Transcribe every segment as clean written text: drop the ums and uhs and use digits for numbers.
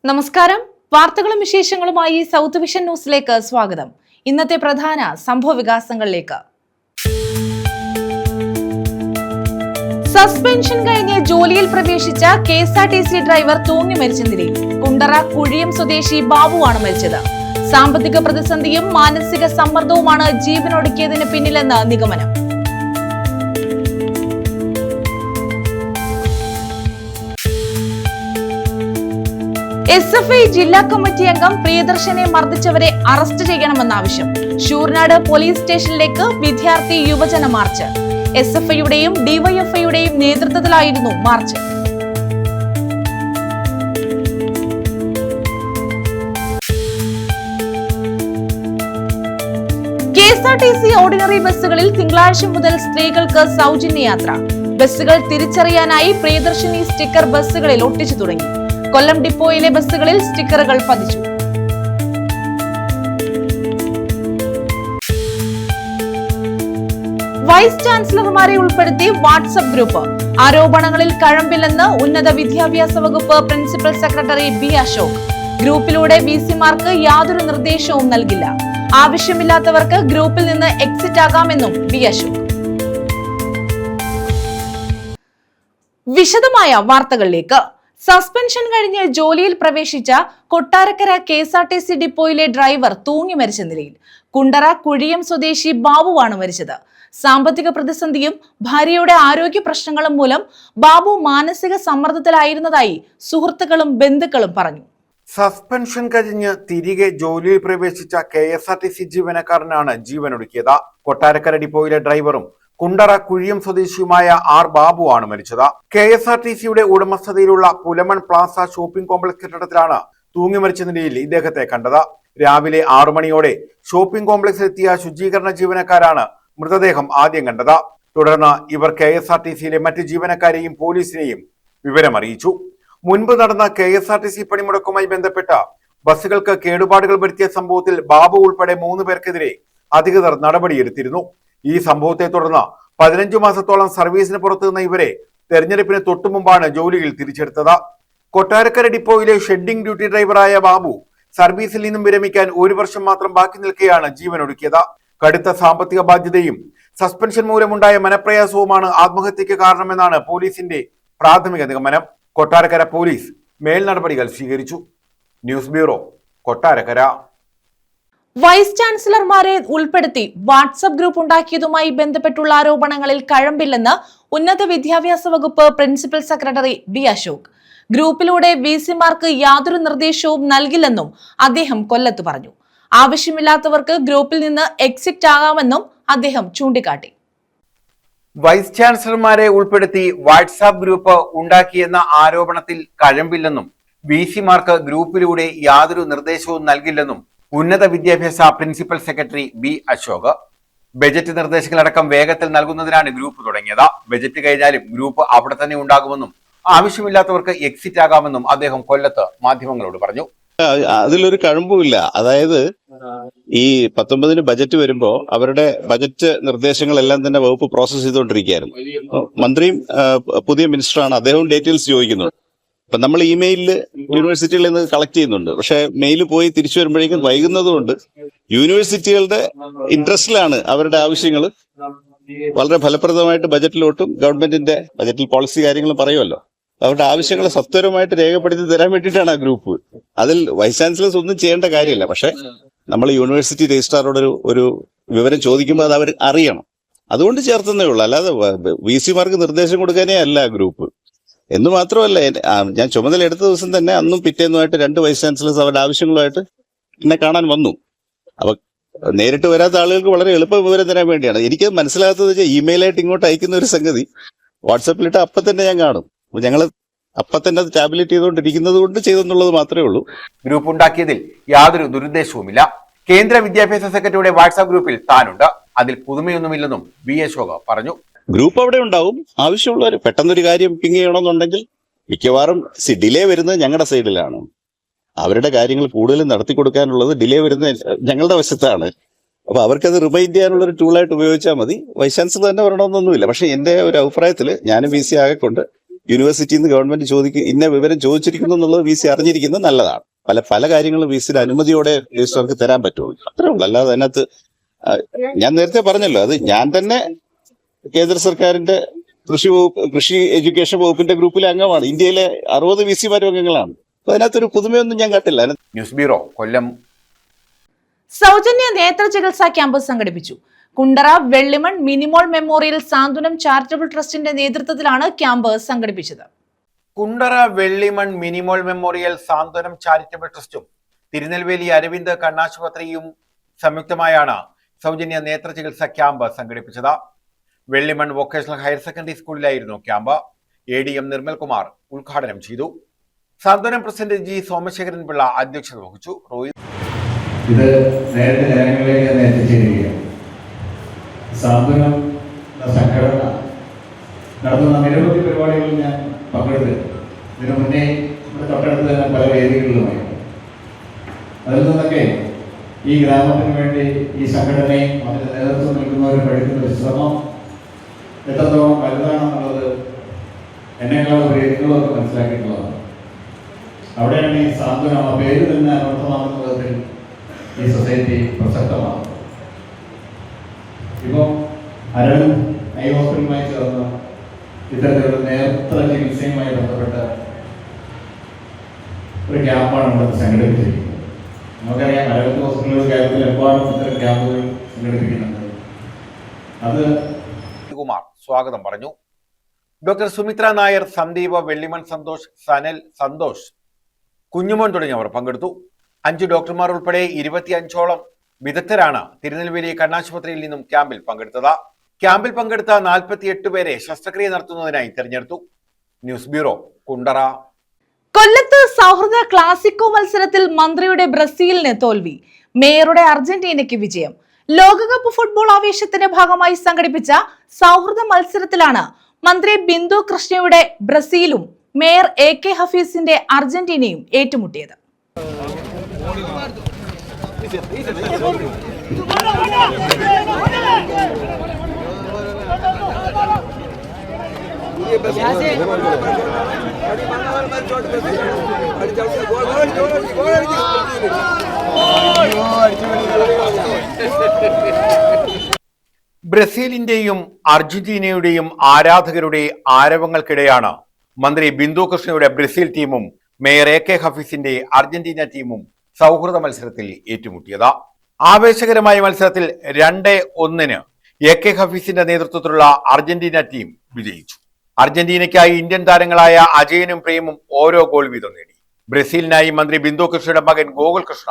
നമസ്കാരം. വാർത്തകളും വിശേഷങ്ങളുമായി സൗത്ത് വിഷൻ ന്യൂസിലേക്ക് സ്വാഗതം. ഇന്നത്തെ പ്രധാന സംഭവ വികാസങ്ങളിലേക്ക്. സസ്പെൻഷൻ കഴിഞ്ഞ് ജോലിയിൽ പ്രവേശിച്ച KSRTC ഡ്രൈവർ തൂങ്ങി മരിച്ച നിലയിൽ. കുണ്ടറ കുഴിയം സ്വദേശി ബാബുവാണ് മരിച്ചത്. സാമ്പത്തിക പ്രതിസന്ധിയും മാനസിക സമ്മർദ്ദവുമാണ് ജീവനൊടുക്കിയതിന് പിന്നിലെന്ന് നിഗമനം. SFI ജില്ലാ കമ്മിറ്റി അംഗം പ്രിയദർശനെ മർദ്ദിച്ചവരെ അറസ്റ്റ് ചെയ്യണമെന്ന ആവശ്യം. ശൂർനാട് പോലീസ് സ്റ്റേഷനിലേക്ക് വിദ്യാർത്ഥി യുവജന മാർച്ച്. SFIയുടെയും DYFIയുടെയും നേതൃത്വത്തിലായിരുന്നു മാർച്ച്. KSRTC ഓർഡിനറി ബസ്സുകളിൽ തിങ്കളാഴ്ച മുതൽ സ്ത്രീകൾക്ക് സൗജന്യ യാത്ര. ബസ്സുകൾ തിരിച്ചറിയാനായി പ്രിയദർശിനി സ്റ്റിക്കർ ബസ്സുകളിൽ ഒട്ടിച്ചു തുടങ്ങി. കൊല്ലം ഡിപ്പോയിലെ ബസ്സുകളിൽ സ്റ്റിക്കറുകൾ പതിച്ചു. വൈസ് ചാൻസലർമാരെ ഉൾപ്പെടുത്തി വാട്സ്ആപ്പ് ഗ്രൂപ്പ്. ആരോപണങ്ങളിൽ കഴമ്പില്ലെന്ന് ഉന്നത വിദ്യാഭ്യാസ വകുപ്പ് പ്രിൻസിപ്പൽ സെക്രട്ടറി B. അശോക്. ഗ്രൂപ്പിലൂടെ VC-മാർക്ക് യാതൊരു നിർദ്ദേശവും നൽകില്ല. ആവശ്യമില്ലാത്തവർക്ക് ഗ്രൂപ്പിൽ നിന്ന് എക്സിറ്റ് ആകാമെന്നും B. അശോക്. വിശദമായ വാർത്തകളിലേക്ക്. സസ്പെൻഷൻ കഴിഞ്ഞ് ജോലിയിൽ പ്രവേശിച്ച കൊട്ടാരക്കര KSRTC ഡിപ്പോയിലെ ഡ്രൈവർ തൂങ്ങി മരിച്ച നിലയിൽ. കുണ്ടറ കുഴിയം സ്വദേശി ബാബുവാണ് മരിച്ചത്. സാമ്പത്തിക പ്രതിസന്ധിയും ഭാര്യയുടെ ആരോഗ്യ പ്രശ്നങ്ങളും മൂലം ബാബു മാനസിക സമ്മർദ്ദത്തിലായിരുന്നതായി സുഹൃത്തുക്കളും ബന്ധുക്കളും പറഞ്ഞു. സസ്പെൻഷൻ കഴിഞ്ഞ് തിരികെ ജോലിയിൽ പ്രവേശിച്ച KSRTC ജീവനക്കാരനാണ് ജീവനൊടുക്കിയത്. കൊട്ടാരക്കര ഡിപ്പോയിലെ ഡ്രൈവറും കുണ്ടറ കുഴിയം സ്വദേശിയുമായ R. ബാബുവാണ് മരിച്ചത്. KSRTCയുടെ ഉടമസ്ഥതയിലുള്ള പുലമൺ പ്ലാസ ഷോപ്പിംഗ് കോംപ്ലക്സ് കെട്ടിടത്തിലാണ് തൂങ്ങി മരിച്ച നിലയിൽ ഇദ്ദേഹത്തെ കണ്ടത്. രാവിലെ 6 മണിയോടെ ഷോപ്പിംഗ് കോംപ്ലക്സിലെത്തിയ ശുചീകരണ ജീവനക്കാരാണ് മൃതദേഹം ആദ്യം കണ്ടത്. തുടർന്ന് ഇവർ KSRTCയിലെ മറ്റ് ജീവനക്കാരെയും പോലീസിനെയും വിവരമറിയിച്ചു. മുൻപ് നടന്ന KSRTC പണിമുടക്കുമായി ബന്ധപ്പെട്ട ബസ്സുകൾക്ക് കേടുപാടുകൾ വരുത്തിയ സംഭവത്തിൽ ബാബു ഉൾപ്പെടെ 3 പേർക്കെതിരെ അധികൃതർ നടപടിയെടുത്തിരുന്നു. ഈ സംഭവത്തെ തുടർന്ന് 15 മാസത്തോളം സർവീസിന് പുറത്തു നിന്ന ഇവരെ തെരഞ്ഞെടുപ്പിന് തൊട്ടുമുമ്പാണ് ജോലിയിൽ തിരിച്ചെടുത്തത്. കൊട്ടാരക്കര ഡിപ്പോയിലെ ഷെഡിംഗ് ഡ്യൂട്ടി ഡ്രൈവറായ ബാബു സർവീസിൽ നിന്നും വിരമിക്കാൻ 1 വർഷം മാത്രം ബാക്കി നിൽക്കെയാണ് ജീവനൊടുക്കിയത്. കടുത്ത സാമ്പത്തിക ബാധ്യതയും സസ്പെൻഷൻ മൂലമുണ്ടായ മനപ്രയാസവുമാണ് ആത്മഹത്യക്ക് കാരണമെന്നാണ് പോലീസിന്റെ പ്രാഥമിക നിഗമനം. കൊട്ടാരക്കര പോലീസ് മേൽ നടപടികൾ സ്വീകരിച്ചു. News bureau, Kottarakkara. വൈസ് ചാൻസലർമാരെ ഉൾപ്പെടുത്തി വാട്സ്ആപ്പ് ഗ്രൂപ്പ് ഉണ്ടാക്കിയതുമായി ബന്ധപ്പെട്ടുള്ള ആരോപണങ്ങളിൽ കഴമ്പില്ലെന്ന് ഉന്നത വിദ്യാഭ്യാസ വകുപ്പ് പ്രിൻസിപ്പൽ സെക്രട്ടറി B. അശോക്. ഗ്രൂപ്പിലൂടെ VC-മാർക്ക് യാതൊരു നിർദ്ദേശവും നൽകില്ലെന്നും അദ്ദേഹം കൊല്ലത്ത് പറഞ്ഞു. ആവശ്യമില്ലാത്തവർക്ക് ഗ്രൂപ്പിൽ നിന്ന് എക്സിറ്റ് ആകാമെന്നും അദ്ദേഹം ചൂണ്ടിക്കാട്ടി. വൈസ് ചാൻസലർമാരെ ഉൾപ്പെടുത്തി വാട്സാപ്പ് ഗ്രൂപ്പ് ഉണ്ടാക്കിയെന്ന ആരോപണത്തിൽ കഴമ്പില്ലെന്നും VC-മാർക്ക് ഗ്രൂപ്പിലൂടെ യാതൊരു നിർദ്ദേശവും നൽകില്ലെന്നും ഉന്നത വിദ്യാഭ്യാസ principal secretary B. Ashok. Budget നിർദ്ദേശങ്ങളടക്കം വേഗത്തിൽ നൽകുന്നതിനാണ് ഗ്രൂപ്പ് തുടങ്ങിയത്. ബജറ്റ് കഴിഞ്ഞാലും ഗ്രൂപ്പ് അവിടെ തന്നെ ഉണ്ടാകുമെന്നും ആവശ്യമില്ലാത്തവർക്ക് എക്സിറ്റ് ആകാമെന്നും അദ്ദേഹം കൊല്ലത്ത് മാധ്യമങ്ങളോട് പറഞ്ഞു. അതിലൊരു കഴമ്പുമില്ല. അതായത് ഈ 19-ന് ബജറ്റ് വരുമ്പോ അവരുടെ ബജറ്റ് നിർദ്ദേശങ്ങളെല്ലാം തന്നെ വകുപ്പ് പ്രോസസ് ചെയ്തുകൊണ്ടിരിക്കുകയായിരുന്നു. മന്ത്രിയും പുതിയ മിനിസ്റ്ററാണ്, അദ്ദേഹവും ഡീറ്റെയിൽസ് ചോദിക്കുന്നുണ്ട്. അപ്പൊ നമ്മൾ ഇമെയിലിൽ യൂണിവേഴ്സിറ്റികളിൽ നിന്ന് കളക്ട് ചെയ്യുന്നുണ്ട്. പക്ഷെ മെയിൽ പോയി തിരിച്ചു വരുമ്പോഴേക്കും വൈകുന്നതുകൊണ്ട് യൂണിവേഴ്സിറ്റികളുടെ ഇൻട്രസ്റ്റിലാണ് അവരുടെ ആവശ്യങ്ങൾ വളരെ ഫലപ്രദമായിട്ട് ബജറ്റിലോട്ടും ഗവൺമെന്റിന്റെ ബജറ്റിൽ പോളിസി കാര്യങ്ങളും പറയുമല്ലോ, അവരുടെ ആവശ്യങ്ങൾ സത്വരമായിട്ട് രേഖപ്പെടുത്തി തരാൻ വേണ്ടിയിട്ടാണ് ആ ഗ്രൂപ്പ്. അതിൽ വൈസ് ചാൻസലേഴ്സ് ഒന്നും ചെയ്യേണ്ട കാര്യമില്ല. പക്ഷെ നമ്മൾ യൂണിവേഴ്സിറ്റി രജിസ്ട്രാറോട് ഒരു വിവരം ചോദിക്കുമ്പോൾ അത് അവർ അറിയണം. അതുകൊണ്ട് ചേർത്തന്നേ ഉള്ളൂ. അല്ലാതെ VC-മാർക്ക് നിർദ്ദേശം കൊടുക്കാനേ അല്ല ആ ഗ്രൂപ്പ്. എന്ന് മാത്രമല്ല, ഞാൻ ചുമതല എടുത്ത ദിവസം തന്നെ അന്നും പിറ്റേന്നുമായിട്ട് 2 വൈസ് ചാൻസലേഴ്സ് അവരുടെ ആവശ്യങ്ങളുമായിട്ട് എന്നെ കാണാൻ വന്നു. അപ്പൊ നേരിട്ട് വരാത്ത ആളുകൾക്ക് വളരെ എളുപ്പം വിവരം തരാൻ വേണ്ടിയാണ്. എനിക്ക് മനസ്സിലാകാത്തത് വെച്ചാൽ ഇമെയിലായിട്ട് ഇങ്ങോട്ട് അയക്കുന്ന ഒരു സംഗതി വാട്സാപ്പിലിട്ട് അപ്പം തന്നെ ഞാൻ കാണും. ഞങ്ങൾ അപ്പം തന്നെ അത് ടാബ്ലറ്റ് ചെയ്തുകൊണ്ടിരിക്കുന്നത് കൊണ്ട് ചെയ്തെന്നുള്ളത് മാത്രമേ ഉള്ളൂ. ഗ്രൂപ്പ് ഉണ്ടാക്കിയതിൽ യാതൊരു ദുരുദ്ദേശവുമില്ല. കേന്ദ്ര വിദ്യാഭ്യാസ സെക്രട്ടറിയുടെ വാട്സാപ്പ് ഗ്രൂപ്പിൽ താനുണ്ട്. അതിൽ പുതുമയൊന്നുമില്ലെന്നും B. അശോക് പറഞ്ഞു. ഗ്രൂപ്പ് അവിടെ ഉണ്ടാവും. ആവശ്യമുള്ളവർ പെട്ടെന്നൊരു കാര്യം പിങ് ചെയ്യണമെന്നുണ്ടെങ്കിൽ മിക്കവാറും ഡിലേ വരുന്നത് ഞങ്ങളുടെ സൈഡിലാണ്. അവരുടെ കാര്യങ്ങൾ കൂടുതലും നടത്തി കൊടുക്കാനുള്ളത് ഡിലേ വരുന്നത് ഞങ്ങളുടെ വശത്താണ്. അപ്പൊ അവർക്കത് റിമൈൻഡ് ചെയ്യാനുള്ള ഒരു ടൂളായിട്ട് ഉപയോഗിച്ചാൽ മതി. വൈസ് ചാൻസലർ തന്നെ വരണമെന്നൊന്നുമില്ല. പക്ഷെ എന്റെ ഒരു അഭിപ്രായത്തിൽ ഞാനും VC ആകെക്കൊണ്ട് യൂണിവേഴ്സിറ്റിയിൽ നിന്ന് ഗവൺമെന്റ് ഇന്ന വിവരം ചോദിച്ചിരിക്കുന്നു എന്നുള്ളത് വി സി അറിഞ്ഞിരിക്കുന്നത് നല്ലതാണ്. പല കാര്യങ്ങളും വി സിയുടെ അനുമതിയോടെ രജിസ്ട്രാർക്ക് തരാൻ പറ്റുള്ളൂ. അത്രേ ഉള്ളൂ. അല്ലാതെ അതിനകത്ത് ഞാൻ നേരത്തെ പറഞ്ഞല്ലോ, അത് ഞാൻ തന്നെ കേന്ദ്ര സർക്കാരിന്റെ കൃഷി എഡ്യൂക്കേഷൻ വകുപ്പിന്റെ ഗ്രൂപ്പിലെ അംഗമാണ്. ഇന്ത്യയിലെ 60 വി സിമാരും അംഗങ്ങളാണ്. അപ്പൊ അതിനകത്തൊരു പുതുമയൊന്നും ഞാൻ കണ്ടില്ല. News bureau, Kollam. സൗജന്യ നേത്ര ചികിത്സാ ക്യാമ്പ് സംഘടിപ്പിച്ചു. കുണ്ടറ വെള്ളിമൺ മിനിമോൾ മെമ്മോറിയൽ സാന്ത്വനം ചാരിറ്റബിൾ ട്രസ്റ്റിന്റെ നേതൃത്വത്തിലാണ് ക്യാമ്പ് സംഘടിപ്പിച്ചത്. കുണ്ടറ വെള്ളിമൺ മിനിമോൾ മെമ്മോറിയൽ സാന്ത്വനം ചാരിറ്റബിൾ ട്രസ്റ്റും തിരുനെൽവേലി അരവിന്ദ് കണ്ണാശുപത്രിയും സംയുക്തമായാണ് സൗജന്യ നേത്ര ചികിത്സാ ക്യാമ്പ് സംഘടിപ്പിച്ചത്. വെള്ളിമൺ വൊക്കേഷണൽ ഹയർ സെക്കൻഡറി സ്കൂളിലായിരുന്നു ക്യാമ്പ്. ADM നിർമ്മൽകുമാർ ഉദ്ഘാടനം ചെയ്തു. സാന്ത്വനം പ്രസിഡന്റ് G സോമശേഖരൻ പിള്ള അധ്യക്ഷത വഹിച്ചു. ഇത് നേരത്തെ ജനങ്ങളിലേക്ക് എത്തിച്ചിരിക്കുകയാണ്. സാന്ത്വനം സംഘടന നടത്തുന്ന നിരവധി പരിപാടികളിൽ ഞാൻ പങ്കെടുത്തിട്ടുണ്ട്. ഇതിനു മുന്നേ ഇവിടെ തൊട്ടടുത്ത് തന്നെ പല വേദികളിലുമായി. അതിൽ നിന്നൊക്കെ ഈ ഗ്രാമത്തിന് വേണ്ടി ഈ സംഘടനയും അതിന്റെ നേതൃത്വം നൽകുന്നവരും പഠിക്കുന്ന ഒരു ശ്രമം എത്രത്തോളം വലുതാണെന്നുള്ളത് എന്നെക്കാളും വേദികളൊക്കെ മനസ്സിലാക്കിയിട്ടുള്ളതാണ്. അവിടെയാണ് ഈ സാന്ത്വനം ആ പേര് തന്നെ അനർത്ഥമാകുന്ന വിധത്തിൽ ഈ സൊസൈറ്റി പ്രസക്തമാണ്. ഇപ്പം അരവിന്ദ് ഐ ഹോസ്പിറ്റലുമായി ചേർന്ന് ഇത്തരത്തിലുള്ള നേത്ര ചികിത്സയുമായി ബന്ധപ്പെട്ട ഒരു ക്യാമ്പാണ് ഇവിടെ സംഘടിപ്പിച്ചിരിക്കുന്നത്. നമുക്കറിയാം, അരവിന്ദ് ഹോസ്പിറ്റലുകൾ കേരളത്തിലെമ്പാടും ഇത്തരം ക്യാമ്പുകൾ സംഘടിപ്പിക്കുന്നുണ്ട്. അത് കുമാർ സ്വാഗതം പറഞ്ഞു. ഡോക്ടർ സുമിത്ര നായർ, സന്ദീപ്, വെള്ളിമൺ സന്തോഷ്, സനൽ, സന്തോഷ്, കുഞ്ഞുമോൻ തുടങ്ങിയവർ പങ്കെടുത്തു. 5 ഡോക്ടർമാർ ഉൾപ്പെടെ 25ഓളം വിദഗ്ധരാണ് തിരുനെൽവേലി കണ്ണാശുപത്രിയിൽ നിന്നും ക്യാമ്പിൽ പങ്കെടുത്തത്. ക്യാമ്പിൽ പങ്കെടുത്ത 48 പേരെ ശസ്ത്രക്രിയ നടത്തുന്നതിനായി തെരഞ്ഞെടുത്തു. News bureau, Kundara. കൊല്ലത്ത് സൗഹൃദ ക്ലാസിക്കോ മത്സരത്തിൽ മന്ത്രിയുടെ ബ്രസീലിന് തോൽവി, മേയറുടെ അർജന്റീനയ്ക്ക് വിജയം. ലോകകപ്പ് ഫുട്ബോൾ ആവേശത്തിന്റെ ഭാഗമായി സംഘടിപ്പിച്ച സൗഹൃദ മത്സരത്തിലാണ് മന്ത്രി ബിന്ദു കൃഷ്ണയുടെ ബ്രസീലും മേയർ AK ഹഫീസിന്റെ അർജന്റീനയും ഏറ്റുമുട്ടിയത്. ബ്രസീലിന്റെയും അർജന്റീനയുടെയും ആരാധകരുടെ ആരവങ്ങൾക്കിടെയാണ് മന്ത്രി ബിന്ദു കൃഷ്ണയുടെ ബ്രസീൽ ടീമും മേയർ AK ഹഫീസിന്റെ അർജന്റീന ടീമും സൗഹൃദ മത്സരത്തിൽ ഏറ്റുമുട്ടിയത്. ആവേശകരമായ മത്സരത്തിൽ 2-1 AK ഹഫീസിന്റെ നേതൃത്വത്തിലുള്ള അർജന്റീന ടീം വിജയിച്ചു. അർജന്റീനയ്ക്കായി ഇന്ത്യൻ താരങ്ങളായ അജയനും പ്രേമും ഓരോ ഗോൾ വീതം നേടി. ബ്രസീലിനായി മന്ത്രി ബിന്ദു കൃഷ്ണയുടെ മകൻ ഗോകുൽ കൃഷ്ണ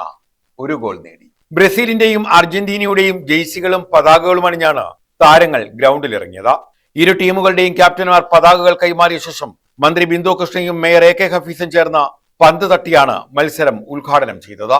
1 ഗോൾ നേടി. ബ്രസീലിന്റെയും അർജന്റീനയുടെയും ജേഴ്സികളും പതാകകളും അണിഞ്ഞാണ് താരങ്ങൾ ഗ്രൗണ്ടിലിറങ്ങിയത്. ഇരു ടീമുകളുടെയും ക്യാപ്റ്റന്മാർ പതാകകൾ കൈമാറിയ ശേഷം മന്ത്രി ബിന്ദു കൃഷ്ണയും മേയർ AK ഹഫീസും ചേർന്ന പന്ത് തട്ടിയാണ് മത്സരം ഉദ്ഘാടനം ചെയ്തത്.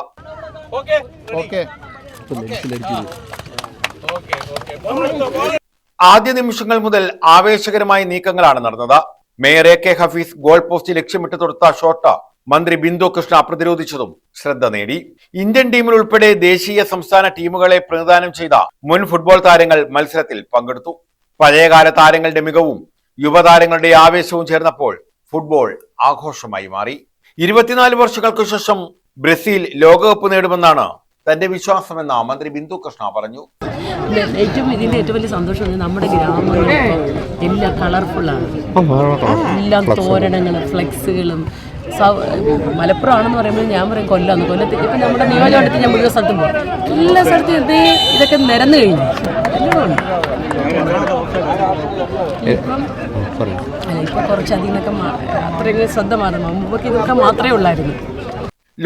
ആദ്യ നിമിഷങ്ങൾ മുതൽ ആവേശകരമായ നീക്കങ്ങളാണ് നടന്നത്. Mayor AK Hafeez goal post ലക്ഷ്യമിട്ട് തൊടുത്ത ഷോട്ട് മന്ത്രി ബിന്ദു കൃഷ്ണ പ്രതിരോധിച്ചതും ശ്രദ്ധ നേടി. ഇന്ത്യൻ ടീമിൽ ഉൾപ്പെടെ ദേശീയ സംസ്ഥാന ടീമുകളെ പ്രതിനിധാനം ചെയ്ത മുൻ ഫുട്ബോൾ താരങ്ങൾ മത്സരത്തിൽ പങ്കെടുത്തു. പഴയകാല താരങ്ങളുടെ മികവും യുവതാരങ്ങളുടെ ആവേശവും ചേർന്നപ്പോൾ ഫുട്ബോൾ ആഘോഷമായി മാറി. 24 വർഷങ്ങൾക്ക് ശേഷം ബ്രസീൽ ലോകകപ്പ് നേടുമെന്നാണ് തന്റെ വിശ്വാസമെന്ന് മന്ത്രി ബിന്ദു കൃഷ്ണ പറഞ്ഞു. ഇതിന്റെ ഏറ്റവും വലിയ സന്തോഷം നമ്മുടെ ഗ്രാമങ്ങളിൽ എല്ലാം കളർഫുള്ളാണ്. എല്ലാം തോരണങ്ങളും ഫ്ലെക്സുകളും. മലപ്പുറം ആണെന്ന് പറയുമ്പോൾ ഞാൻ പറയും കൊല്ലം. കൊല്ലത്ത് ഇപ്പം നമ്മുടെ നിയോജകമണ്ഡലത്തിൽ ഞാൻ മുഴുവൻ സ്ഥലത്തും പോകും. എല്ലാ സ്ഥലത്തും ഇതൊക്കെ നിരന്നു കഴിഞ്ഞു. ഇപ്പൊ കുറച്ചധികമൊക്കെ അത്രയും ശ്രദ്ധ മാറുന്നു. മുമ്പൊക്കെ ഇതൊക്കെ മാത്രമേ ഉള്ളായിരുന്നു.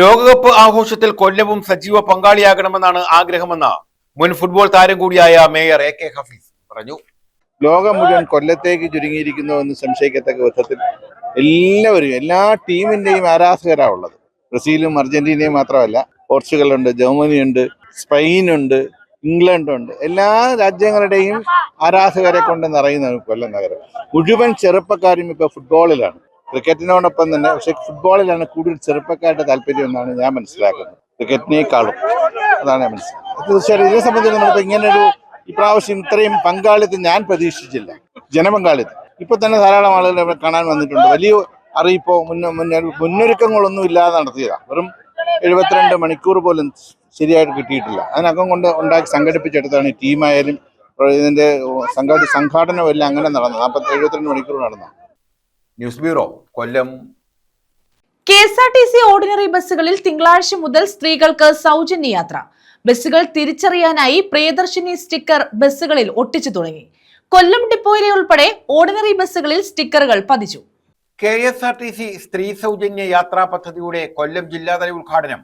ലോകകപ്പ് ആഘോഷത്തിൽ കൊല്ലവും സജീവ പങ്കാളിയാകണമെന്നാണ് ആഗ്രഹമെന്ന് മുൻ ഫുട്ബോൾ താരം കൂടിയായ മേയർ AK ഹഫീസ് പറഞ്ഞു. ലോകം മുഴുവൻ കൊല്ലത്തേക്ക് ചുരുങ്ങിയിരിക്കുന്നുവെന്ന് സംശയിക്കത്തക്ക വിധത്തിൽ എല്ലാവരും, എല്ലാ ടീമിന്റെയും ആരാധകരാണ് ഉള്ളത്. ബ്രസീലും അർജന്റീനയും മാത്രമല്ല, പോർച്ചുഗലുണ്ട്, ജർമ്മനിയുണ്ട്, സ്പെയിനുണ്ട്, ഇംഗ്ലണ്ടുണ്ട്. എല്ലാ രാജ്യങ്ങളുടെയും ആരാധകരെ കൊണ്ട് നിറയുന്ന കൊല്ലം നഗരം. മുഴുവൻ ചെറുപ്പക്കാരും ഇപ്പൊ ഫുട്ബോളിലാണ്. ക്രിക്കറ്റിനോടൊപ്പം തന്നെ, പക്ഷെ ഫുട്ബോളിലാണ് കൂടുതൽ ചെറുപ്പക്കാരുടെ താല്പര്യം എന്നാണ് ഞാൻ മനസ്സിലാക്കുന്നത്, ക്രിക്കറ്റിനേക്കാളും. അതാണ് ഞാൻ മനസ്സിലാക്കുന്നത്. തീർച്ചയായിട്ടും ഇതിനെ സംബന്ധിച്ച് നമ്മളിപ്പോൾ ഇങ്ങനൊരു ഇപ്രാവശ്യം ഇത്രയും പങ്കാളിത്തം ഞാൻ പ്രതീക്ഷിച്ചില്ല. ജനപങ്കാളിത്തം ഇപ്പൊ തന്നെ ധാരാളം ആളുകൾ ഇവിടെ കാണാൻ വന്നിട്ടുണ്ട്. വലിയ അറിയിപ്പോ മുന്നൊരുക്കങ്ങളൊന്നും ഇല്ലാതെ നടത്തിയതാണ്. വെറും 72 മണിക്കൂർ പോലും ശരിയായിട്ട് കിട്ടിയിട്ടില്ല. അതിനകം കൊണ്ട് സംഘടിപ്പിച്ചെടുത്താണ് ഈ ടീമായാലും ഇതിന്റെ സംഘാടനം എല്ലാം അങ്ങനെ നടന്നു. 72 മണിക്കൂർ നടന്നു. ന്യൂസ് ബ്യൂറോ, കൊല്ലം. KSRTC ഓർഡിനറി ബസ്സുകളിൽ തിങ്കളാഴ്ച മുതൽ സ്ത്രീകൾക്ക് സൗജന്യ യാത്ര. ബസ്സുകൾ തിരിച്ചറിയാനായി പ്രിയദർശിനി സ്റ്റിക്കർ ബസ്സുകളിൽ ഒട്ടിച്ചു തുടങ്ങി. കൊല്ലം ഡിപ്പോയിലെ ഉൾപ്പെടെ ഓർഡിനറി ബസ്സുകളിൽ സ്റ്റിക്കറുകൾ പതിച്ചു. KSRTC സ്ത്രീ സൗജന്യ യാത്രാ പദ്ധതിയുടെ കൊല്ലം ജില്ലാതല ഉദ്ഘാടനം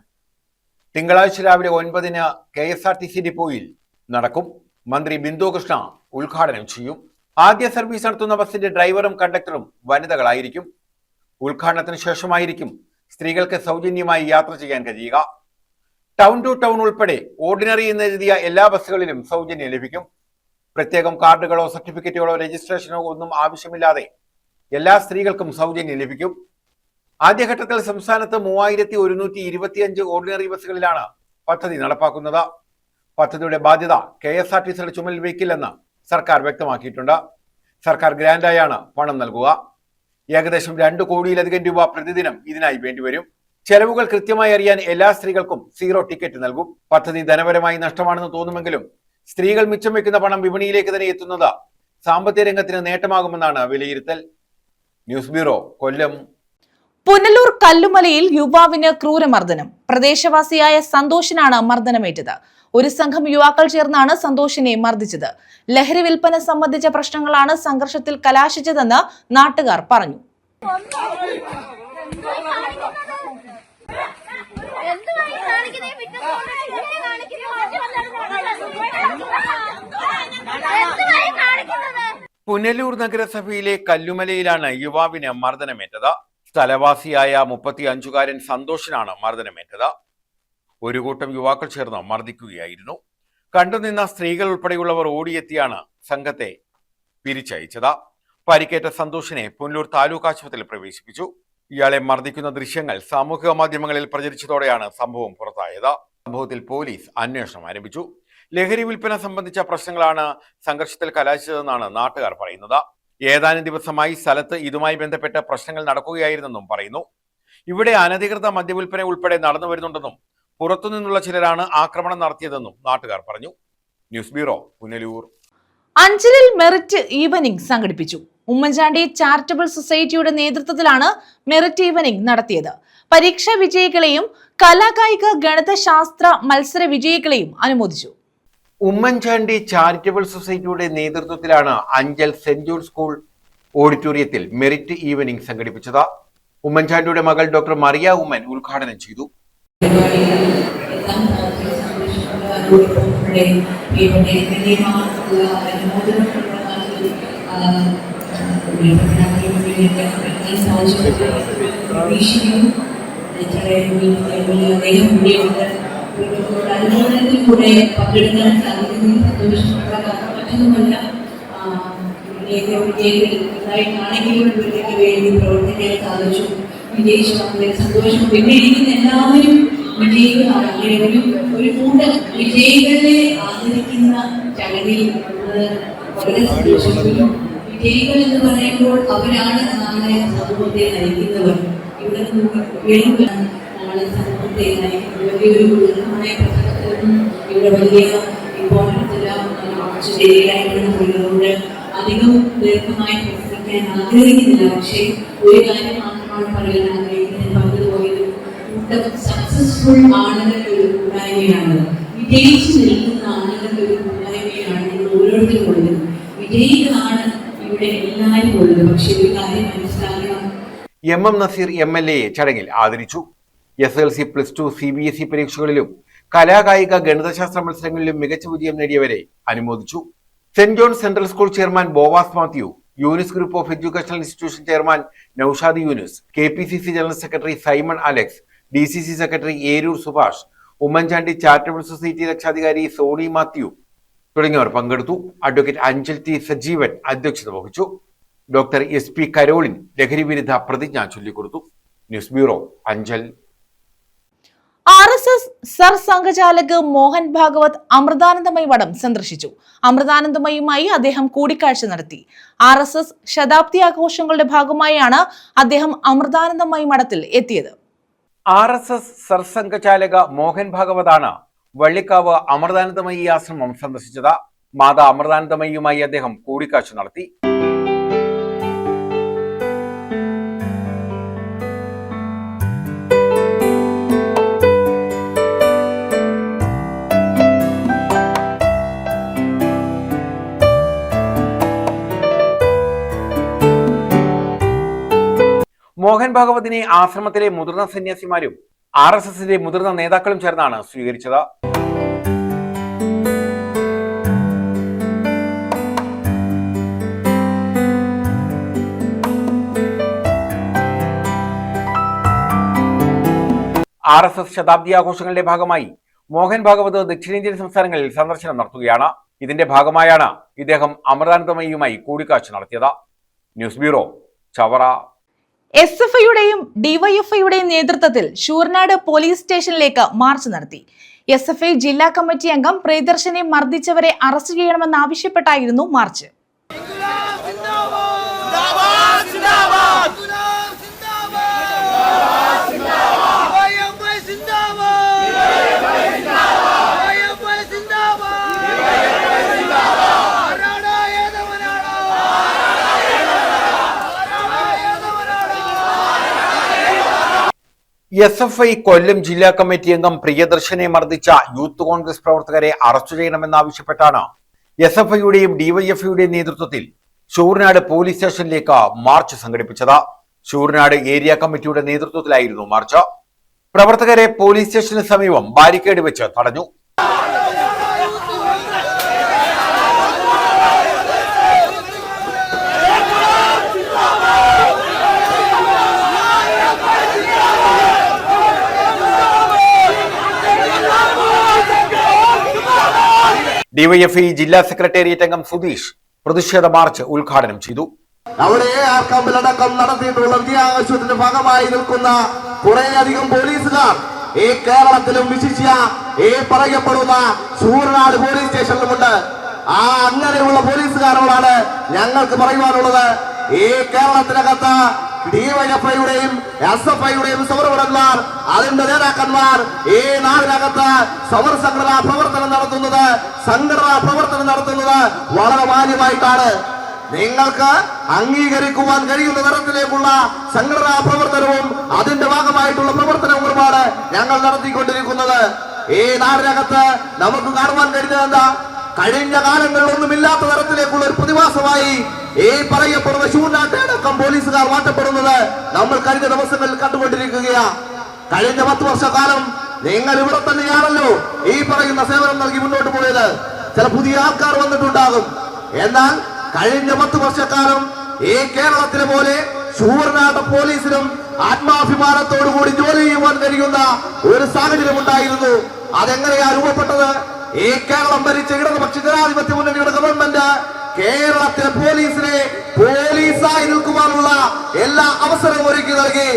തിങ്കളാഴ്ച രാവിലെ 9-ന് KSRTC ഡിപ്പോയിൽ നടക്കും. മന്ത്രി ബിന്ദു കൃഷ്ണ ഉദ്ഘാടനം ചെയ്യും. ആദ്യ സർവീസ് നടത്തുന്ന ബസിന്റെ ഡ്രൈവറും കണ്ടക്ടറും വനിതകളായിരിക്കും. ഉദ്ഘാടനത്തിന് ശേഷമായിരിക്കും സ്ത്രീകൾക്ക് സൗജന്യമായി യാത്ര ചെയ്യാൻ കഴിയുക. ടൗൺ ടു ടൗൺ ഉൾപ്പെടെ ഓർഡിനറി എന്നെഴുതിയ എല്ലാ ബസ്സുകളിലും സൗജന്യം ലഭിക്കും. പ്രത്യേകം കാർഡുകളോ സർട്ടിഫിക്കറ്റുകളോ രജിസ്ട്രേഷനോ ഒന്നും ആവശ്യമില്ലാതെ എല്ലാ സ്ത്രീകൾക്കും സൗജന്യം ലഭിക്കും. ആദ്യഘട്ടത്തിൽ സംസ്ഥാനത്ത് 3125 ഓർഡിനറി ബസ്സുകളിലാണ് പദ്ധതി നടപ്പാക്കുന്നത്. പദ്ധതിയുടെ ബാധ്യത KSRTCയുടെ ചുമലിൽ വയ്ക്കില്ലെന്ന് സർക്കാർ വ്യക്തമാക്കിയിട്ടുണ്ട്. സർക്കാർ ഗ്രാന്റായാണ് പണം നൽകുക. ഏകദേശം 2 കോടിയിലധികം രൂപ പ്രതിദിനം ഇതിനായി വേണ്ടിവരും. ചെലവുകൾ കൃത്യമായി അറിയാൻ എല്ലാ സ്ത്രീകൾക്കും 0 ടിക്കറ്റ് നൽകും. പദ്ധതി ധനപരമായി നഷ്ടമാണെന്ന് തോന്നുമെങ്കിലും സ്ത്രീകൾ മിച്ചം വയ്ക്കുന്ന പണം വിപണിയിലേക്ക് തന്നെ എത്തുന്നത് സാമ്പത്തിക രംഗത്തിന് നേട്ടമാകുമെന്നാണ് വിലയിരുത്തൽ. ന്യൂസ് ബ്യൂറോ, കൊല്ലം. പുനലൂർ കല്ലുമലയിൽ യുവാവിന് ക്രൂരമർദ്ദനം. പ്രദേശവാസിയായ സന്തോഷിനാണ് മർദ്ദനമേറ്റത്. ഒരു സംഘം യുവാക്കൾ ചേർന്നാണ് സന്തോഷിനെ മർദ്ദിച്ചത്. ലഹരി വിൽപ്പന സംബന്ധിച്ച പ്രശ്നങ്ങളാണ് സംഘർഷത്തിൽ കലാശിച്ചതെന്ന് നാട്ടുകാർ പറഞ്ഞു. പുനലൂർ നഗരസഭയിലെ കല്ലുമലയിലാണ് യുവാവിന് മർദ്ദനമേറ്റത്. സ്ഥലവാസിയായ 35-കാരൻ സന്തോഷിനാണ് മർദ്ദനമേറ്റത്. ഒരു കൂട്ടം യുവാക്കൾ ചേർന്ന് മർദ്ദിക്കുകയായിരുന്നു. കണ്ടുനിന്ന സ്ത്രീകൾ ഉൾപ്പെടെയുള്ളവർ ഓടിയെത്തിയാണ് സംഘത്തെ പിരിച്ചയച്ചത്. പരിക്കേറ്റ സന്തോഷിനെ പുനലൂർ താലൂക്ക് ആശുപത്രിയിൽ പ്രവേശിപ്പിച്ചു. ഇയാളെ മർദ്ദിക്കുന്ന ദൃശ്യങ്ങൾ സാമൂഹിക മാധ്യമങ്ങളിൽ പ്രചരിച്ചതോടെയാണ് സംഭവം പുറത്തായത്. സംഭവത്തിൽ പോലീസ് അന്വേഷണം ആരംഭിച്ചു. ലഹരി വിൽപ്പന സംബന്ധിച്ച പ്രശ്നങ്ങളാണ് സംഘർഷത്തിൽ കലാശിച്ചതെന്നാണ് നാട്ടുകാർ പറയുന്നത്. ഏതാനും ദിവസമായി സ്ഥലത്ത് ഇതുമായി ബന്ധപ്പെട്ട പ്രശ്നങ്ങൾ നടക്കുകയായിരുന്നെന്നും പറയുന്നു. ഇവിടെ അനധികൃത മദ്യവിൽപ്പന ഉൾപ്പെടെ നടന്നു വരുന്നുണ്ടെന്നും പുറത്തുനിന്നുള്ള ചിലരാണ് ആക്രമണം നടത്തിയതെന്നും നാട്ടുകാർ പറഞ്ഞു. News bureau, Punalur. അഞ്ചലിൽ merit evening സംഘടിപ്പിച്ചു. ഉമ്മൻചാണ്ടി ചാരിറ്റബിൾ സൊസൈറ്റിയുടെ നേതൃത്വത്തിലാണ് മെറിറ്റ് ഈവനിംഗ് നടത്തിയത്. പരീക്ഷാ വിജയികളെയും കലാകായിക ഗണിതശാസ്ത്ര മത്സര വിജയികളെയും അനുമോദിച്ചു. ഉമ്മൻചാണ്ടി ചാരിറ്റബിൾ സൊസൈറ്റിയുടെ നേതൃത്വത്തിലാണ് അഞ്ചൽ സെന്റ് ജോൺ സ്കൂൾ ഓഡിറ്റോറിയത്തിൽ മെറിറ്റ് ഈവനിംഗ് സംഘടിപ്പിച്ചത്. ഉമ്മൻചാണ്ടിയുടെ മകൾ ഡോക്ടർ മറിയ ഉമ്മൻ ഉദ്ഘാടനം ചെയ്തു. കൂടെ പങ്കെടുക്കാൻ സാധിക്കുന്നതിൽ സന്തോഷമുള്ള മറ്റൊന്നുമല്ല. കാണിക്കുന്നതിലേക്ക് വേണ്ടി പ്രവർത്തിക്കാൻ സാധിച്ചു. വിജയിച്ചു സന്തോഷം. പിന്നെ ഇരിക്കുന്ന എല്ലാവരും വിജയികളാണ്. അങ്ങനെ ഒരു കൂട്ടം വിജയികളെ ആദരിക്കുന്ന ചടങ്ങിൽ വളരെ സന്തോഷിക്കുന്നു. വിജയികൾ എന്ന് പറയുമ്പോൾ അവരാണ് നാളെ സമൂഹത്തെ നയിക്കുന്നവർ. ഇവിടെ നാളെ സമൂഹത്തെ നയിക്കുന്നത് വലിയൊരു ദീർഘമായ പ്രസംഗത്തിലും ഇവിടെ വലിയ ഇമ്പോർട്ടൻസെല്ലാം ശരിയായിട്ടുള്ളതുകൊണ്ട് അധികം ദീർഘമായി പ്രസംഗിക്കാൻ ആഗ്രഹിക്കുന്നില്ല. പക്ഷേ ഒരു കാര്യം മാത്രമാണ് പറയാൻ ആഗ്രഹിക്കുന്നത്. പങ്കുപോയത് കൂട്ടം സക്സസ്ഫുൾ ആളുകളുടെ ഒരു കൂട്ടായ്മയാണ്. വിജയിച്ചു നിൽക്കുന്ന ആളുകളുടെ ഒരു കൂട്ടായ്മയാണ് നിങ്ങൾ ഓരോരുത്തരും ഉള്ളത്. വിജയികളാണ് ഇവിടെ എല്ലാവരും ഉള്ളത്. പക്ഷെ ഒരു കാര്യം മനസ്സിലാക്കണം. MM നസീർ MLA ചടങ്ങിൽ ആദരിച്ചു. SLC, +2, CBSE പരീക്ഷകളിലും കലാകായിക ഗണിതശാസ്ത്ര മത്സരങ്ങളിലും മികച്ച വിജയം നേടിയവരെ അനുമോദിച്ചു. Saint John central school chairman Boaz Mathew, Younis group of educational institution chairman Noushad Younis, KPCC general secretary Simon Alex, DCC secretary Eroor Subhash, Oommen Chandy charitable society രക്ഷാധികാരി സോണി മാത്യു തുടങ്ങിയവർ പങ്കെടുത്തു. അഡ്വക്കേറ്റ് അഞ്ചൽ T സജീവൻ അധ്യക്ഷത വഹിച്ചു. ഡോക്ടർ SP കരോളിൻ ലഹരി വിരുദ്ധ പ്രതിജ്ഞ ചൊല്ലിക്കൊടുത്തു. News bureau, Anchal. RSS സർ സംഘചാലക് മോഹൻ ഭാഗവത് അമൃതാനന്ദമയി മഠം സന്ദർശിച്ചു. അമൃതാനന്ദമയുമായി അദ്ദേഹം കൂടിക്കാഴ്ച നടത്തി. RSS ശതാബ്ദി ആഘോഷങ്ങളുടെ ഭാഗമായാണ് അദ്ദേഹം അമൃതാനന്ദമയി മഠത്തിൽ എത്തിയത്. RSS സർസംഘചാലക മോഹൻ ഭാഗവതാണ് വള്ളിക്കാവ് അമൃതാനന്ദമയി ആശ്രമം സന്ദർശിച്ചത്. മാതാ അമൃതാനന്ദമയിയുമായി അദ്ദേഹം കൂടിക്കാഴ്ച നടത്തി. മോഹൻ ഭാഗവതിനെ ആശ്രമത്തിലെ മുതിർന്ന സന്യാസിമാരും RSSന്റെ മുതിർന്ന നേതാക്കളും ചേർന്നാണ് സ്വീകരിച്ചത്. RSS ശതാബ്ദി ആഘോഷങ്ങളുടെ ഭാഗമായി മോഹൻ ഭാഗവത് ദക്ഷിണേന്ത്യൻ സംസ്ഥാനങ്ങളിൽ സന്ദർശനം നടത്തുകയാണ്. ഇതിന്റെ ഭാഗമായാണ് ഇദ്ദേഹം അമൃതാനന്ദമയിയുമായി കൂടിക്കാഴ്ച നടത്തിയത്. News bureau, Chavara. SFIയുടെയും DYFIയുടെയും നേതൃത്വത്തിൽ ശൂർനാട് പോലീസ് സ്റ്റേഷനിലേക്ക് മാർച്ച് നടത്തി. SFI ജില്ലാ കമ്മിറ്റി അംഗം പ്രിയദർശനെ മർദ്ദിച്ചവരെ അറസ്റ്റ് ചെയ്യണമെന്നാവശ്യപ്പെട്ടായിരുന്നു മാർച്ച്. SFI കൊല്ലം ജില്ലാ കമ്മിറ്റി അംഗം പ്രിയദർശനെ മർദ്ദിച്ച യൂത്ത് കോൺഗ്രസ് പ്രവർത്തകരെ അറസ്റ്റ് ചെയ്യണമെന്നാവശ്യപ്പെട്ടാണ് SFIയുടെയും DYFIയുടെയും നേതൃത്വത്തിൽ ശൂർനാട് പോലീസ് സ്റ്റേഷനിലേക്ക് മാർച്ച് സംഘടിപ്പിച്ചത്. ശൂർനാട് ഏരിയ കമ്മിറ്റിയുടെ നേതൃത്വത്തിലായിരുന്നു മാർച്ച്. പ്രവർത്തകരെ പോലീസ് സ്റ്റേഷന് സമീപം ബാരിക്കേഡ് വെച്ച് തടഞ്ഞു. DYFI ജില്ലാ സെക്രട്ടേറിയറ്റ് അംഗം സുധീഷ് പ്രതിഷേധ മാർച്ച് ഉദ്ഘാടനം ചെയ്തു. അവിടെ ആർക്കമ്പലടക്കം നടത്തിയിട്ടുള്ള വിദ്യാഭ്യാസത്തിന്റെ ഭാഗമായി നിൽക്കുന്ന കുറേയധികം പോലീസുകാർ ഈ കേരളത്തിലും വിശിഷ്യ ഈ പറയപ്പെടുന്ന ശൂർനാട് പോലീസ് സ്റ്റേഷനിലുമുണ്ട്. അങ്ങനെയുള്ള പോലീസുകാരോടാണ് ഞങ്ങൾക്ക് പറയുവാനുള്ളത്. ഈ കേരളത്തിനകത്ത് DYFIയുടെയും SFIയുടെയും സമരപടന്മാർ, അതിന്റെ നേതാക്കന്മാർ ഈ നാടിനകത്ത് സമരസംഘടനാ പ്രവർത്തനം നടത്തുന്നത് വളരെ മാന്യമായിട്ടാണ്. നിങ്ങൾക്ക് അംഗീകരിക്കുവാൻ കഴിയുന്ന തരത്തിലേക്കുള്ള സംഘടനാ പ്രവർത്തനവും അതിന്റെ ഭാഗമായിട്ടുള്ള പ്രവർത്തനവുമാണ് ഞങ്ങൾ നടത്തിക്കൊണ്ടിരിക്കുന്നത്. ഈ നാടിനകത്ത് നമുക്ക് കാണുവാൻ കഴിയുന്നത് എന്താ? കഴിഞ്ഞ കാലങ്ങളിലൊന്നുമില്ലാത്ത തരത്തിലേക്കുള്ള ഒരു പ്രതിഭാസമായി ഈ പറയപ്പെടുന്ന ശൂർനാട്ടടക്കം പോലീസുകാർ മാറ്റപ്പെടുന്നത് നമ്മൾ കഴിഞ്ഞ ദിവസങ്ങളിൽ കണ്ടുകൊണ്ടിരിക്കുകയാണ്. കഴിഞ്ഞ 10 വർഷക്കാലം നിങ്ങൾ ഇവിടെ തന്നെയാണല്ലോ ഈ പറയുന്ന സേവനം നൽകി മുന്നോട്ട് പോയത്. ചില പുതിയ ആൾക്കാർ വന്നിട്ടുണ്ടാകും. എന്നാൽ കഴിഞ്ഞ 10 വർഷക്കാലം ഈ കേരളത്തിലെ പോലെ ശൂർനാട് പോലീസിനും ആത്മാഭിമാനത്തോടുകൂടി ജോലി ചെയ്യുവാൻ കഴിയുന്ന ഒരു സാഹചര്യം ഉണ്ടായിരുന്നു. അതെങ്ങനെയാ രൂപപ്പെട്ടത്? ഈ കേരളം ഭരിച്ച ഇടതുപക്ഷ ജനാധിപത്യ മുന്നണിയുടെ ഗവൺമെന്റ് കേരളത്തിലെ പോലീസിനെ പോലീസായി നിൽക്കുവാനുള്ള എല്ലാ അവസരവും ഒരുക്കി നൽകി.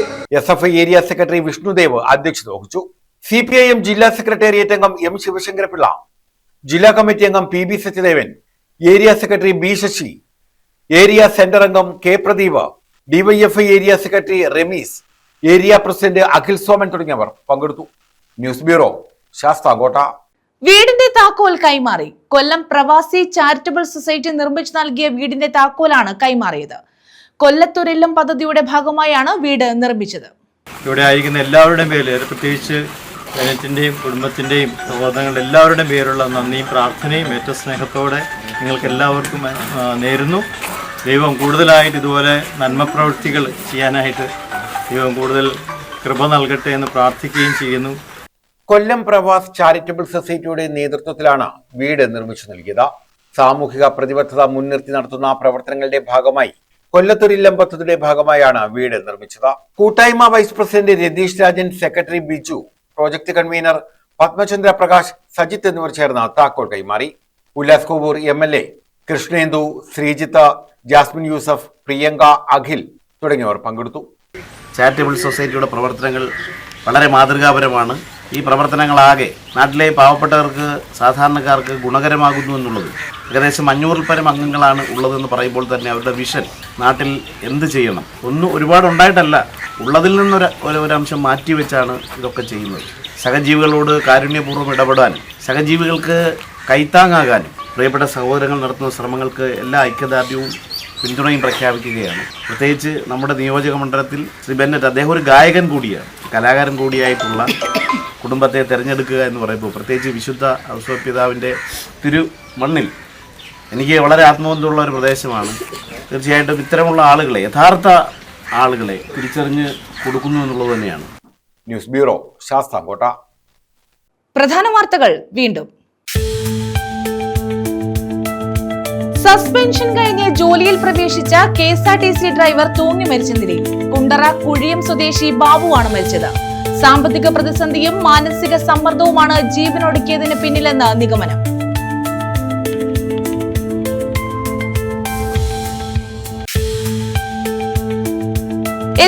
SFI ഏരിയ സെക്രട്ടറി വിഷ്ണുദേവ് അധ്യക്ഷത വഹിച്ചു. CPIM ജില്ലാ സെക്രട്ടേറിയറ്റ് അംഗം M ശിവശങ്കരപിള്ള, ജില്ലാ കമ്മിറ്റി അംഗം PB Sathyadevan, area secretary B Sasi, area centre അംഗം K Pradeep, DYFI area secretary Rameez, area president Akhil Soman തുടങ്ങിയവർ പങ്കെടുത്തു. News bureau, Sasthamcotta. വീടിന്റെ താക്കോൽ കൈമാറി. കൊല്ലം പ്രവാസി ചാരിറ്റബിൾ സൊസൈറ്റി നിർമ്മിച്ചു നൽകിയ വീടിന്റെ താക്കോലാണ് കൈമാറിയത്. കൊല്ലത്തൊരില്ലം പദ്ധതിയുടെ ഭാഗമായാണ് വീട് നിർമ്മിച്ചത്. ഇവിടെ ആയിരിക്കുന്ന എല്ലാവരുടെയും പേരിൽ, പ്രത്യേകിച്ച് ജനത്തിൻ്റെയും കുടുംബത്തിൻ്റെയും സഹോദരങ്ങളുടെ എല്ലാവരുടെയും പേരുള്ള നന്ദിയും പ്രാർത്ഥനയും ഏറ്റവും സ്നേഹത്തോടെ നിങ്ങൾക്ക് എല്ലാവർക്കും നേരുന്നു. ദൈവം കൂടുതലായിട്ട് ഇതുപോലെ നന്മ പ്രവൃത്തികൾ ചെയ്യാനായിട്ട് ദൈവം കൂടുതൽ കൃപ നൽകട്ടെ എന്ന് പ്രാർത്ഥിക്കുകയും ചെയ്യുന്നു. കൊല്ലം പ്രവാസ് ചാരിറ്റബിൾ സൊസൈറ്റിയുടെ നേതൃത്വത്തിലാണ് വീട് നിർമ്മിച്ചു നൽകിയത്. സാമൂഹിക പ്രതിബദ്ധത മുൻനിർത്തി നടത്തുന്ന പ്രവർത്തനങ്ങളുടെ ഭാഗമായി കൊല്ലത്തൊരില്ലം പദ്ധതിയുടെ ഭാഗമായാണ് വീട് നിർമ്മിച്ചത്. കൂട്ടായ്മ vice president Ratheesh Rajan, secretary Biju, project convener Padmachandra Prakash, Sajith എന്നിവർ ചേർന്ന് താക്കോൽ കൈമാറി. ഉല്ലാസ് കോവൂർ MLA, കൃഷ്ണേന്ദു, ശ്രീജിത്ത്, ജാസ്മിൻ യൂസഫ്, പ്രിയങ്ക, അഖിൽ തുടങ്ങിയവർ പങ്കെടുത്തു. ചാരിറ്റബിൾ സൊസൈറ്റിയുടെ പ്രവർത്തനങ്ങൾ വളരെ മാതൃകാപരമാണ്. ഈ പ്രവർത്തനങ്ങളാകെ നാട്ടിലെ പാവപ്പെട്ടവർക്ക് സാധാരണക്കാർക്ക് ഗുണകരമാകുന്നു എന്നുള്ളത്. ഏകദേശം 500-ൽ പരം അംഗങ്ങളാണ് ഉള്ളതെന്ന് പറയുമ്പോൾ തന്നെ അവരുടെ വിഷൻ നാട്ടിൽ എന്ത് ചെയ്യണം ഒന്നും ഒരുപാടുണ്ടായിട്ടല്ല, ഉള്ളതിൽ നിന്നൊരംശം മാറ്റിവെച്ചാണ് ഇതൊക്കെ ചെയ്യുന്നത്. സഹജീവികളോട് കാരുണ്യപൂർവ്വം ഇടപെടാനും സഹജീവികൾക്ക് കൈത്താങ്ങാകാനും പ്രിയപ്പെട്ട സഹോദരങ്ങൾ നടത്തുന്ന ശ്രമങ്ങൾക്ക് എല്ലാ ഐക്യദാർഢ്യവും പിന്തുണയും പ്രഖ്യാപിക്കുകയാണ്. പ്രത്യേകിച്ച് നമ്മുടെ നിയോജക മണ്ഡലത്തിൽ ശ്രീ ബെന്നറ്റ്, അദ്ദേഹം ഒരു ഗായകൻ കൂടിയാണ്, കലാകാരൻ കൂടിയായിട്ടുള്ള കുടുംബത്തെ തിരഞ്ഞെടുക്കുക എന്ന് പറയുമ്പോൾ, പ്രത്യേകിച്ച് വിശുദ്ധ ഔസേപ്പിതാവിൻ്റെ തിരുമണ്ണിൽ എനിക്ക് വളരെ ആത്മബന്ധമുള്ള ഒരു പ്രദേശമാണ്. തീർച്ചയായിട്ടും ഇത്തരമുള്ള ആളുകളെ, യഥാർത്ഥ ആളുകളെ തിരിച്ചറിഞ്ഞ് കൊടുക്കുന്നു എന്നുള്ളത് തന്നെയാണ്. News bureau, Sasthamcotta. പ്രധാന വാർത്തകൾ വീണ്ടും. സസ്പെൻഷൻ കഴിഞ്ഞ് ജോലിയിൽ പ്രവേശിച്ച KSRTC ഡ്രൈവർ തൂങ്ങി മരിച്ച നിലയിൽ. കുണ്ടറ കുഴിയം സ്വദേശി ബാബുവാണ് മരിച്ചത്. സാമ്പത്തിക പ്രതിസന്ധിയും മാനസിക സമ്മർദ്ദവുമാണ് ജീവനൊടുക്കിയതിന് പിന്നിലെന്ന് നിഗമനം.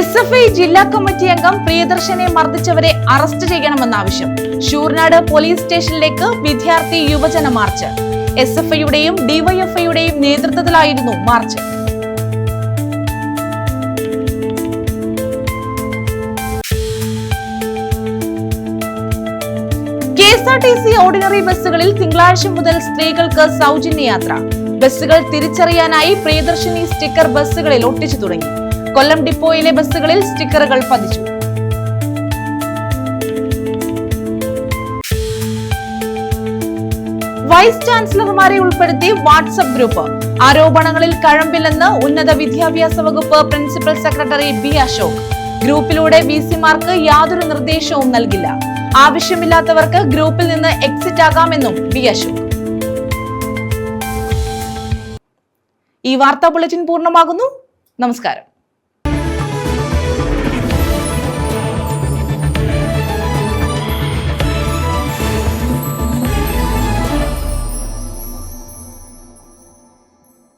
SFI ജില്ലാ കമ്മിറ്റി അംഗം പ്രിയദർശനെ മർദ്ദിച്ചവരെ അറസ്റ്റ് ചെയ്യണമെന്നാവശ്യം. ശൂർനാട് പോലീസ് സ്റ്റേഷനിലേക്ക് വിദ്യാർത്ഥി യുവജന മാർച്ച്. SFIയുടെയും DYFIയുടെയും നേതൃത്വത്തിലായിരുന്നു മാർച്ച്. KSRTC ഓർഡിനറി ബസ്സുകളിൽ തിങ്കളാഴ്ച മുതൽ സ്ത്രീകൾക്ക് സൗജന്യ യാത്ര. ബസ്സുകൾ തിരിച്ചറിയാനായി പ്രിയദർശിനി സ്റ്റിക്കർ ബസ്സുകളിൽ ഒട്ടിച്ചു തുടങ്ങി. കൊല്ലം ഡിപ്പോയിലെ ബസ്സുകളിൽ സ്റ്റിക്കറുകൾ പതിച്ചു. വൈസ് ചാൻസലർമാരെ ഉൾപ്പെടുത്തി വാട്സ്ആപ്പ് ഗ്രൂപ്പ്. ആരോപണങ്ങളിൽ കഴമ്പില്ലെന്ന് ഉന്നത വിദ്യാഭ്യാസ വകുപ്പ് പ്രിൻസിപ്പൽ സെക്രട്ടറി B. അശോക്. ഗ്രൂപ്പിലൂടെ VC-മാർക്ക് യാതൊരു നിർദ്ദേശവും നൽകില്ല. ആവശ്യമില്ലാത്തവർക്ക് ഗ്രൂപ്പിൽ നിന്ന് എക്സിറ്റ് ആകാമെന്നും B. അശോക്. ഈ വാർത്താ ബുള്ളറ്റിൻ പൂർണ്ണമാകുന്നു. നമസ്കാരം.